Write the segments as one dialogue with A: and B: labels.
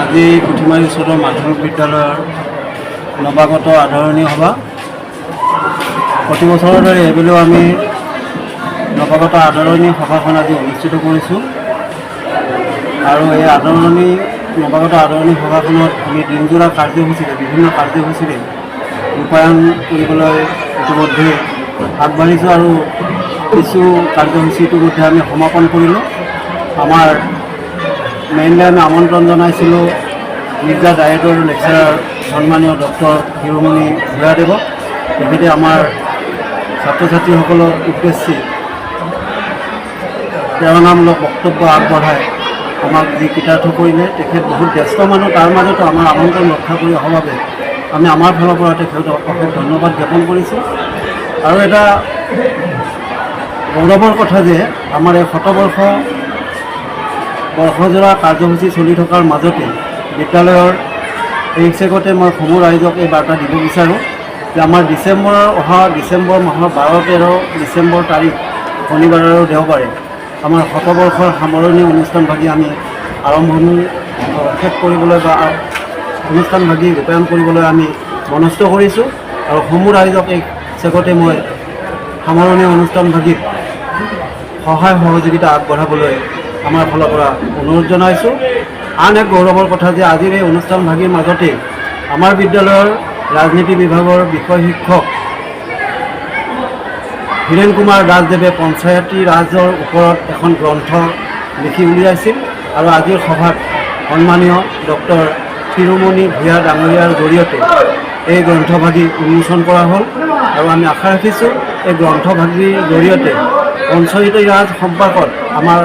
A: আজি পুথিমাৰী উচ্চতৰ মাধ্যমিক বিদ্যালয়ৰ নৱাগত আদৰণি সভা। প্ৰতি বছৰৰ দৰে এইবেলিও আমি নৱাগত আদৰণি সভাখন আজি অনুষ্ঠিত কৰিছোঁ আৰু এই নৱাগত আদৰণি সভাখনত আমি দিনজোৰা কাৰ্যসূচীৰে বিভিন্ন কাৰ্যসূচীৰে ৰূপায়ণ কৰিবলৈ ইতিমধ্যে আগবাঢ়িছোঁ আৰু কিছু কাৰ্যসূচী ইতিমধ্যে আমি সমাপন কৰিলোঁ। আমাৰ মেইনলি আমি আমন্ত্ৰণ জনাইছিলোঁ মিৰ্জা ডায়েটৰ লেকচাৰাৰ সন্মানীয় ডক্টৰ শিৰোমণি ভূঞাদেৱক। তেখেতে আমাৰ ছাত্ৰ ছাত্ৰীসকলৰ উদ্দেশ্যে প্ৰেৰণামূলক বক্তব্য আগবঢ়াই আমাক যি কৃতাৰ্থ কৰিলে। তেখেত বহুত ব্যস্ত মানুহ, তাৰ মাজতো আমাৰ আমন্ত্ৰণ ৰক্ষা কৰি অহাৰ বাবে আমি আমাৰ ফালৰ পৰা তেখেতক অশেষ ধন্যবাদ জ্ঞাপন কৰিছোঁ। আৰু এটা গৌৰৱৰ কথা যে আমাৰ এই বৰ্ষজোৰা কাৰ্যসূচী চলি থকাৰ মাজতে বিদ্যালয়ৰ এই চেগতে মই সমূহ ৰাইজক এই বাৰ্তা দিব বিচাৰোঁ যে আমাৰ অহা ডিচেম্বৰ মাহৰ 12-13 ডিচেম্বৰ তাৰিখ শনিবাৰ আৰু দেওবাৰে আমাৰ শতবৰ্ষৰ সামৰণি অনুষ্ঠানভাগি আমি আৰম্ভণি শেষ কৰিবলৈ বা অনুষ্ঠানভাগি ৰূপায়ণ কৰিবলৈ আমি মনস্থ কৰিছোঁ। আৰু সমূহ ৰাইজক এই চেগতে মই সামৰণি অনুষ্ঠানভাগিত সহায় সহযোগিতা আগবঢ়াবলৈ আমাৰ ফালৰ পৰা অনুৰোধ জনাইছোঁ। আন এক গৌৰৱৰ কথা যে আজিৰ এই অনুষ্ঠানভাগিৰ মাজতে আমাৰ বিদ্যালয়ৰ ৰাজনীতি বিভাগৰ বিষয় শিক্ষক হীৰেণ কুমাৰ দাসদেৱে পঞ্চায়তী ৰাজৰ ওপৰত এখন গ্ৰন্থ লিখি উলিয়াইছিল আৰু আজিৰ সভাত সন্মানীয় ডক্টৰ শিৰোমণি ভূঞা ডাঙৰীয়াৰ জৰিয়তে এই গ্ৰন্থভাগি উন্মোচন কৰা হ'ল। আৰু আমি আশা ৰাখিছোঁ এই গ্ৰন্থভাগিৰ জৰিয়তে পঞ্চায়তী ৰাজ সম্পৰ্কত আমাৰ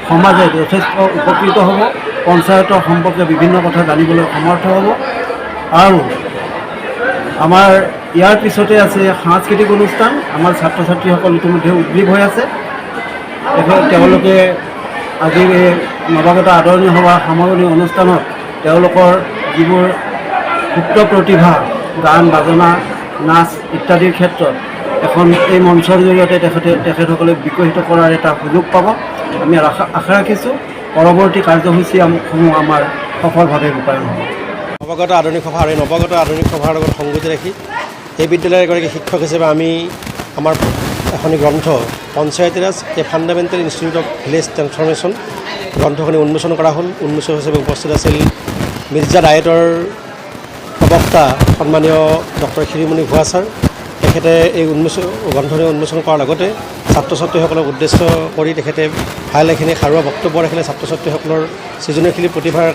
A: সমাজে যথেষ্ট উপকৃত হ'ব, পঞ্চায়তৰ সম্পৰ্কে বিভিন্ন কথা জানিবলৈ সমৰ্থ হ'ব। আৰু আমাৰ ইয়াৰ পিছতে আছে সাংস্কৃতিক অনুষ্ঠান। আমাৰ ছাত্ৰ ছাত্ৰীসকল ইতিমধ্যে উদ্গ্ৰীৱ হৈ আছে। তেওঁলোকে আজিৰ এই নৱাগত আদৰণি সভা সামৰণি অনুষ্ঠানত তেওঁলোকৰ যিবোৰ সুপ্ত প্ৰতিভা, গান বাজনা, নাচ ইত্যাদিৰ ক্ষেত্ৰত এখন এই মঞ্চৰ জৰিয়তে তেখেতসকলে বিকশিত কৰাৰ এটা সুযোগ পাব। আমি আশা ৰাখিছোঁ পৰৱৰ্তী কাৰ্যসূচীসমূহ আমাৰ সফলভাৱে ৰূপায়ণ হ'ব।
B: নৱাগত আধুনিক সভা আৰু এই নৱাগত আধুনিক সভাৰ লগত সংগতি ৰাখি এই বিদ্যালয়ৰ এগৰাকী শিক্ষক হিচাপে আমি আমাৰ এখন গ্ৰন্থ Panchayati Raj a fundamental institute of village transformation গ্ৰন্থখনি উন্মোচন কৰা হ'ল। উন্মোচক হিচাপে উপস্থিত আছিল মিৰ্জা ডায়েটৰ প্ৰবক্তা সন্মানীয় ডক্টৰ শিৰোমণি ভূঞা ছাৰ। তেখেতে এই গ্ৰন্থখনি উন্মোচন কৰাৰ লগতে ছাত্ৰ ছাত্ৰীসকলক উদ্দেশ্য কৰি তেখেতে ভালেখিনি সাৰুৱা বক্তব্য ৰাখিলে ছাত্ৰ ছাত্ৰীসকলৰ সৃজনীশীল প্ৰতিভাৰ